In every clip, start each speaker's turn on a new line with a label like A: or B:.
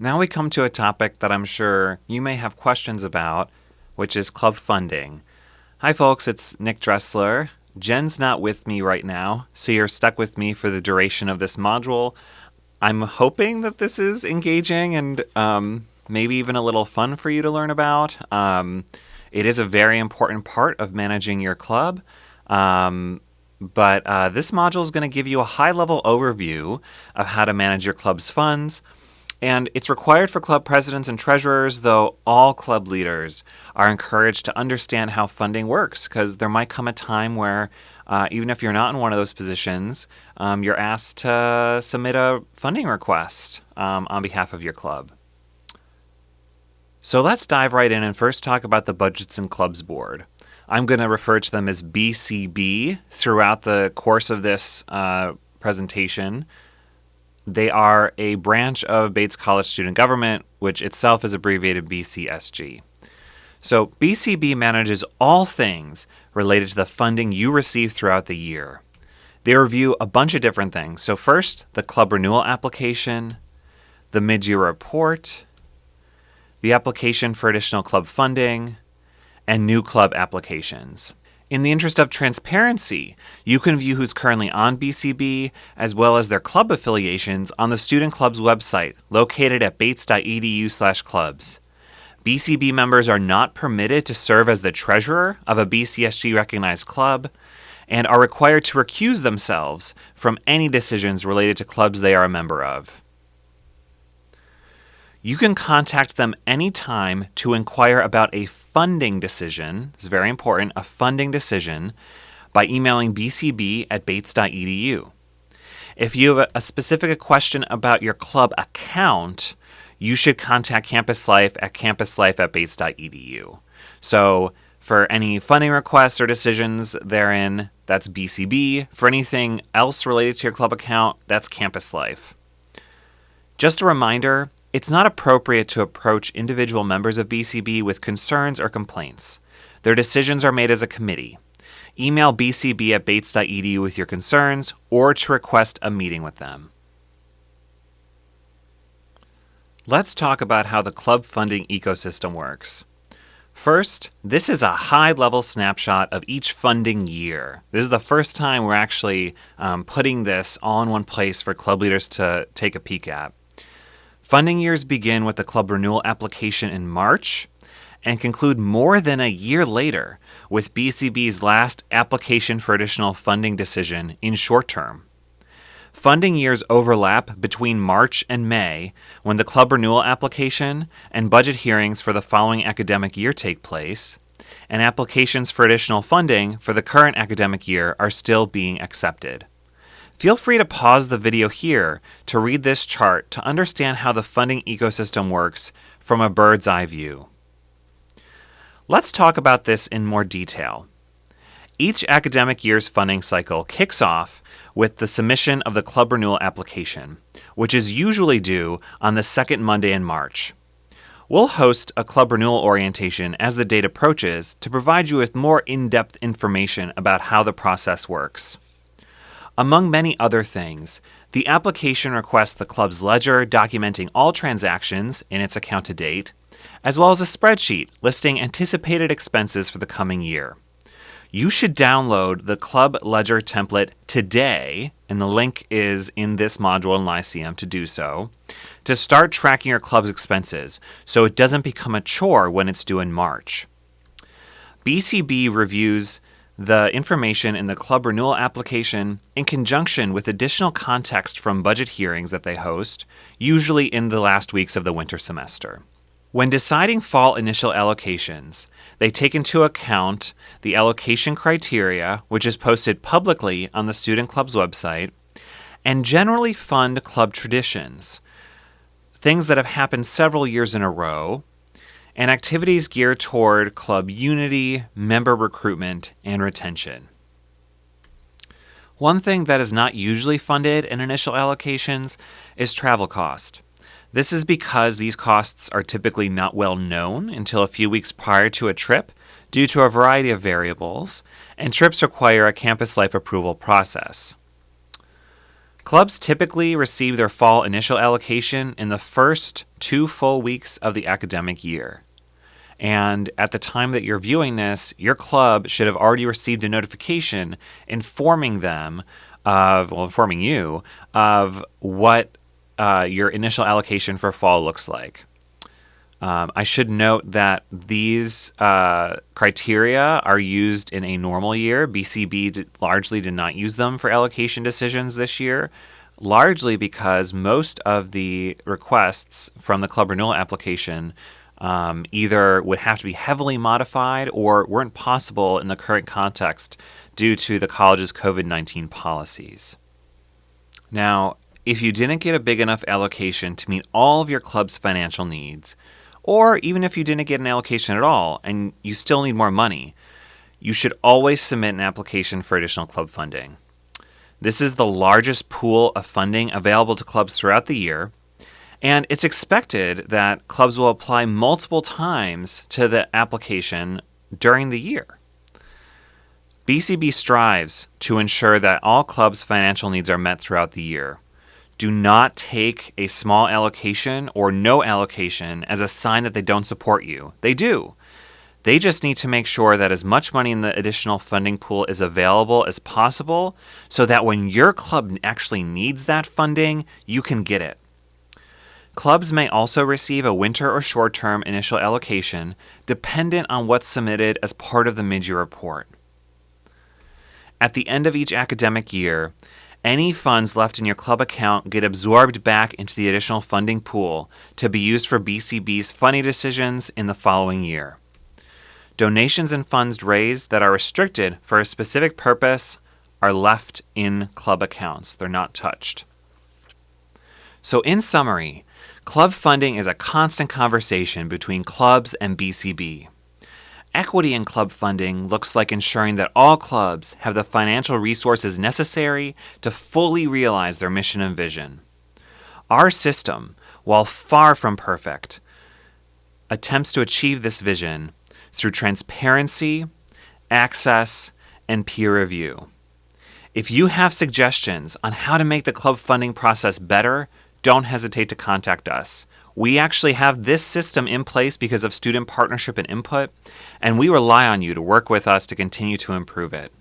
A: Now we come to a topic that I'm sure you may have questions about, which is club funding. Hi, folks, it's Nick Dressler. Jen's not with me right now, so you're stuck with me for the duration of this module. I'm hoping that this is engaging and maybe even a little fun for you to learn about. It is a very important part of managing your club. But this module is going to give you a high-level overview of how to manage your club's funds. And it's required for club presidents and treasurers, though all club leaders are encouraged to understand how funding works, because there might come a time where, even if you're not in one of those positions, you're asked to submit a funding request on behalf of your club. So let's dive right in and first talk about the Budgets and Clubs Board. I'm going to refer to them as BCB throughout the course of this presentation. They are a branch of Bates College Student Government, which itself is abbreviated BCSG. So BCB manages all things related to the funding you receive throughout the year. They review a bunch of different things. So first, the club renewal application, the mid-year report, the application for additional club funding, and new club applications. In the interest of transparency, you can view who's currently on BCB as well as their club affiliations on the Student Club's website located at bates.edu/clubs. BCB members are not permitted to serve as the treasurer of a BCSG recognized club and are required to recuse themselves from any decisions related to clubs they are a member of. You can contact them anytime to inquire about a funding decision. It's very important, a funding decision, by emailing bcb@bates.edu. If you have a specific question about your club account, you should contact Campus Life at campuslife@bates.edu. So for any funding requests or decisions therein, that's BCB. For anything else related to your club account, that's Campus Life. Just a reminder, it's not appropriate to approach individual members of BCB with concerns or complaints. Their decisions are made as a committee. Email bcb@bates.edu with your concerns or to request a meeting with them. Let's talk about how the club funding ecosystem works. First, this is a high-level snapshot of each funding year. This is the first time we're actually putting this all in one place for club leaders to take a peek at. Funding years begin with the club renewal application in March and conclude more than a year later with BCB's last application for additional funding decision in short term. Funding years overlap between March and May when the club renewal application and budget hearings for the following academic year take place, and applications for additional funding for the current academic year are still being accepted. Feel free to pause the video here to read this chart to understand how the funding ecosystem works from a bird's eye view. Let's talk about this in more detail. Each academic year's funding cycle kicks off with the submission of the club renewal application, which is usually due on the second Monday in March. We'll host a club renewal orientation as the date approaches to provide you with more in-depth information about how the process works. Among many other things, the application requests the club's ledger documenting all transactions in its account to date, as well as a spreadsheet listing anticipated expenses for the coming year. You should download the club ledger template today, and the link is in this module in Lyceum to do so, to start tracking your club's expenses so it doesn't become a chore when it's due in March. BCB reviews the information in the club renewal application in conjunction with additional context from budget hearings that they host, usually in the last weeks of the winter semester. When deciding fall initial allocations, they take into account the allocation criteria, which is posted publicly on the Student Club's website, and generally fund club traditions, things that have happened several years in a row, and activities geared toward club unity, member recruitment, and retention. One thing that is not usually funded in initial allocations is travel cost. This is because these costs are typically not well known until a few weeks prior to a trip due to a variety of variables, and trips require a Campus Life approval process. Clubs typically receive their fall initial allocation in the first 2 full weeks of the academic year. And at the time that you're viewing this, your club should have already received a notification informing you of what your initial allocation for fall looks like. I should note that these criteria are used in a normal year. BCB largely did not use them for allocation decisions this year, largely because most of the requests from the club renewal application either would have to be heavily modified or weren't possible in the current context due to the college's COVID-19 policies. Now, if you didn't get a big enough allocation to meet all of your club's financial needs, or even if you didn't get an allocation at all and you still need more money, you should always submit an application for additional club funding. This is the largest pool of funding available to clubs throughout the year, and it's expected that clubs will apply multiple times to the application during the year. BCB strives to ensure that all clubs' financial needs are met throughout the year. Do not take a small allocation or no allocation as a sign that they don't support you. They do. They just need to make sure that as much money in the additional funding pool is available as possible so that when your club actually needs that funding, you can get it. Clubs may also receive a winter or short-term initial allocation dependent on what's submitted as part of the mid-year report. At the end of each academic year, any funds left in your club account get absorbed back into the additional funding pool to be used for BCB's funding decisions in the following year. Donations and funds raised that are restricted for a specific purpose are left in club accounts. They're not touched. So in summary, club funding is a constant conversation between clubs and BCB. Equity in club funding looks like ensuring that all clubs have the financial resources necessary to fully realize their mission and vision. Our system, while far from perfect, attempts to achieve this vision through transparency, access, and peer review. If you have suggestions on how to make the club funding process better, don't hesitate to contact us. We actually have this system in place because of student partnership and input, and we rely on you to work with us to continue to improve it.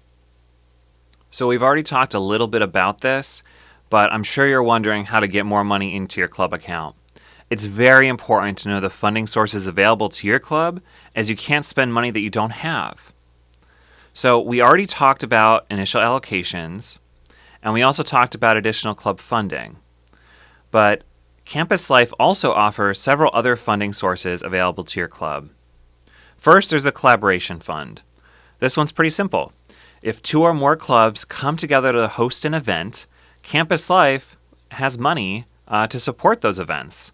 A: So we've already talked a little bit about this, but I'm sure you're wondering how to get more money into your club account. It's very important to know the funding sources available to your club, as you can't spend money that you don't have. So we already talked about initial allocations, and we also talked about additional club funding. But Campus Life also offers several other funding sources available to your club. First, there's a collaboration fund. This one's pretty simple. If 2 or more clubs come together to host an event, Campus Life has money to support those events.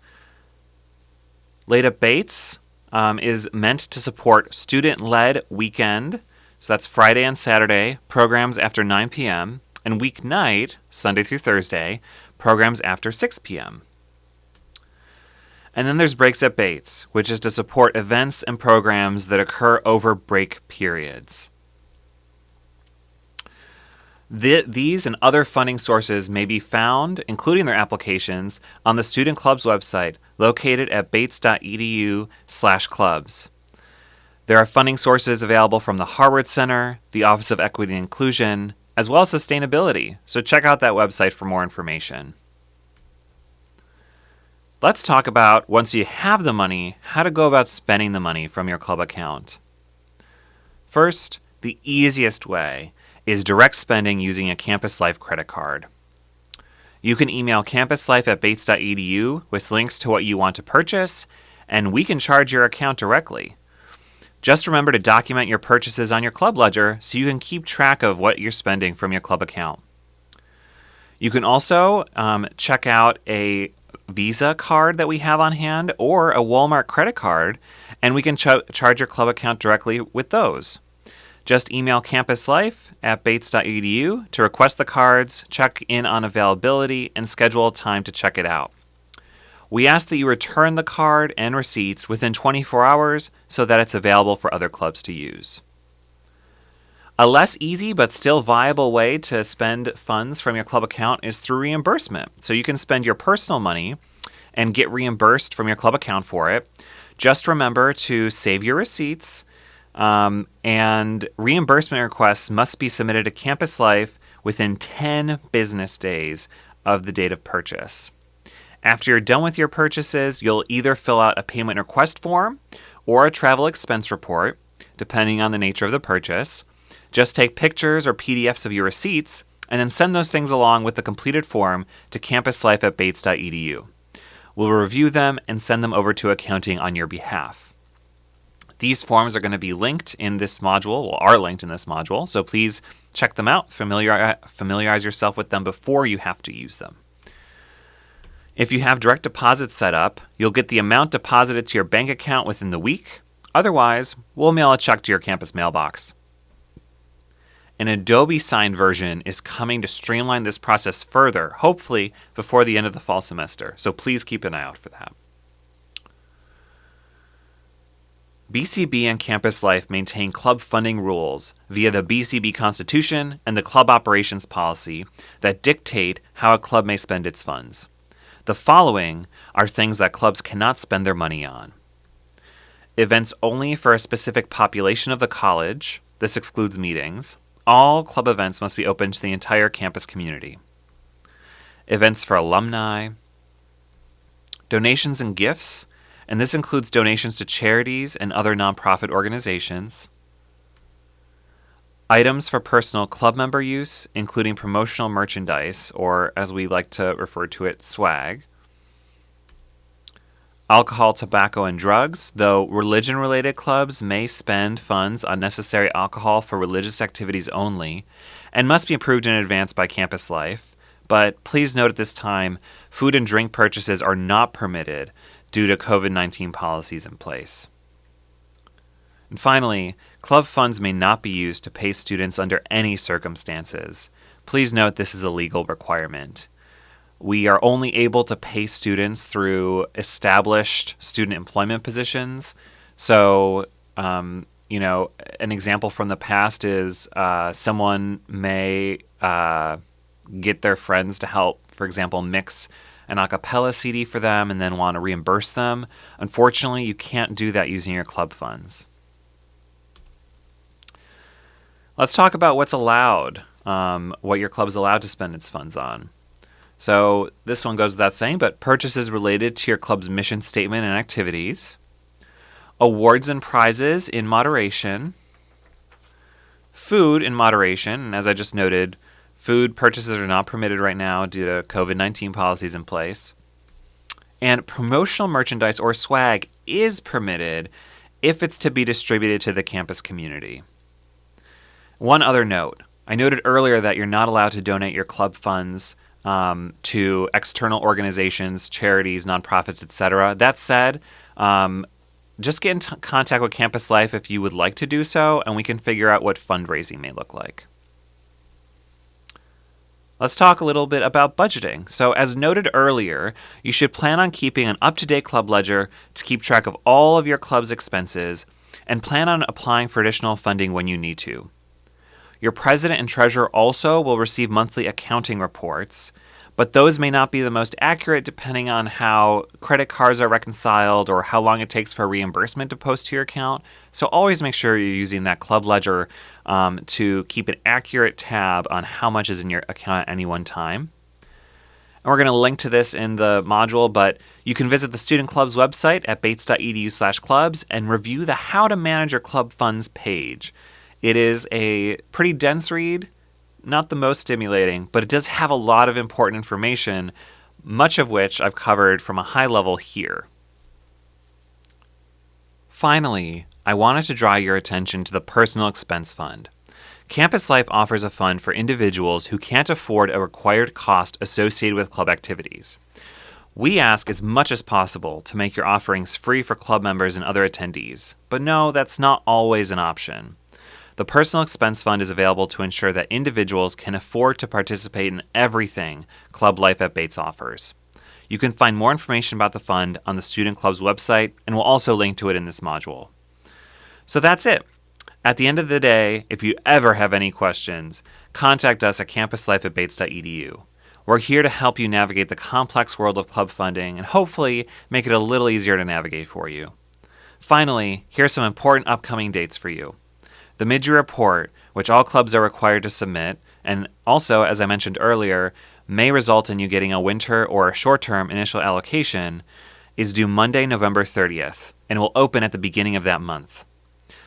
A: Late at Bates is meant to support student-led weekend, so that's Friday and Saturday, programs after 9 p.m., and weeknight, Sunday through Thursday, programs after 6 p.m. And then there's Breaks at Bates, which is to support events and programs that occur over break periods. These and other funding sources may be found, including their applications, on the Student Club's website, located at bates.edu/clubs. There are funding sources available from the Harvard Center, the Office of Equity and Inclusion, as well as sustainability, so check out that website for more information. Let's talk about, once you have the money, how to go about spending the money from your club account. First, the easiest way is direct spending using a Campus Life credit card. You can email campuslife@bates.edu with links to what you want to purchase, and we can charge your account directly. Just remember to document your purchases on your club ledger so you can keep track of what you're spending from your club account. You can also check out a Visa card that we have on hand or a Walmart credit card, and we can charge your club account directly with those. Just email campuslife@bates.edu to request the cards, check in on availability, and schedule a time to check it out. We ask that you return the card and receipts within 24 hours so that it's available for other clubs to use. A less easy but still viable way to spend funds from your club account is through reimbursement. So you can spend your personal money and get reimbursed from your club account for it. Just remember to save your receipts, and reimbursement requests must be submitted to Campus Life within 10 business days of the date of purchase. After you're done with your purchases, you'll either fill out a payment request form or a travel expense report, depending on the nature of the purchase. Just take pictures or PDFs of your receipts and then send those things along with the completed form to campuslife@bates.edu. We'll review them and send them over to accounting on your behalf. These forms are going to be linked in this module, or are linked in this module, so please check them out, familiarize yourself with them before you have to use them. If you have direct deposit set up, you'll get the amount deposited to your bank account within the week. Otherwise, we'll mail a check to your campus mailbox. An Adobe signed version is coming to streamline this process further, hopefully before the end of the fall semester, so please keep an eye out for that. BCB and Campus Life maintain club funding rules via the BCB Constitution and the Club Operations Policy that dictate how a club may spend its funds. The following are things that clubs cannot spend their money on. Events only for a specific population of the college. This excludes meetings. All club events must be open to the entire campus community. Events for alumni. Donations and gifts, and this includes donations to charities and other nonprofit organizations. Items for personal club member use, including promotional merchandise, or as we like to refer to it, swag. Alcohol, tobacco, and drugs, though religion-related clubs may spend funds on necessary alcohol for religious activities only, and must be approved in advance by Campus Life. But please note at this time, food and drink purchases are not permitted due to COVID-19 policies in place. And finally, club funds may not be used to pay students under any circumstances. Please note this is a legal requirement. We are only able to pay students through established student employment positions. So, an example from the past is someone may get their friends to help, for example, mix an a cappella CD for them and then want to reimburse them. Unfortunately, you can't do that using your club funds. Let's talk about what's allowed, what your club is allowed to spend its funds on. So this one goes without saying, but purchases related to your club's mission statement and activities, awards and prizes in moderation, food in moderation, and as I just noted, food purchases are not permitted right now due to COVID-19 policies in place, and promotional merchandise or swag is permitted if it's to be distributed to the campus community. One other note, I noted earlier that you're not allowed to donate your club funds to external organizations, charities, nonprofits, etc. That said, just get in contact with Campus Life if you would like to do so, and we can figure out what fundraising may look like. Let's talk a little bit about budgeting. So as noted earlier, you should plan on keeping an up-to-date club ledger to keep track of all of your club's expenses, and plan on applying for additional funding when you need to. Your president and treasurer also will receive monthly accounting reports, but those may not be the most accurate depending on how credit cards are reconciled or how long it takes for reimbursement to post to your account. So always make sure you're using that club ledger to keep an accurate tab on how much is in your account at any one time. And we're going to link to this in the module, but you can visit the Student Club's website at bates.edu/clubs and review the How to Manage Your Club Funds page. It is a pretty dense read, not the most stimulating, but it does have a lot of important information, much of which I've covered from a high level here. Finally, I wanted to draw your attention to the Personal Expense Fund. Campus Life offers a fund for individuals who can't afford a required cost associated with club activities. We ask as much as possible to make your offerings free for club members and other attendees, but no, that's not always an option. The Personal Expense Fund is available to ensure that individuals can afford to participate in everything Club Life at Bates offers. You can find more information about the fund on the Student Club's website, and we'll also link to it in this module. So that's it. At the end of the day, if you ever have any questions, contact us at campuslife@bates.edu. We're here to help you navigate the complex world of club funding and hopefully make it a little easier to navigate for you. Finally, here's some important upcoming dates for you. The mid-year report, which all clubs are required to submit, and also, as I mentioned earlier, may result in you getting a winter or a short-term initial allocation, is due Monday, November 30th, and will open at the beginning of that month.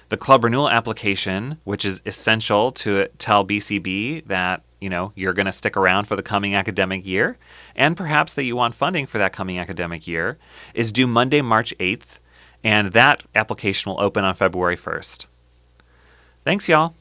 A: The club renewal application, which is essential to tell BCB that, you're going to stick around for the coming academic year, and perhaps that you want funding for that coming academic year, is due Monday, March 8th, and that application will open on February 1st. Thanks, y'all.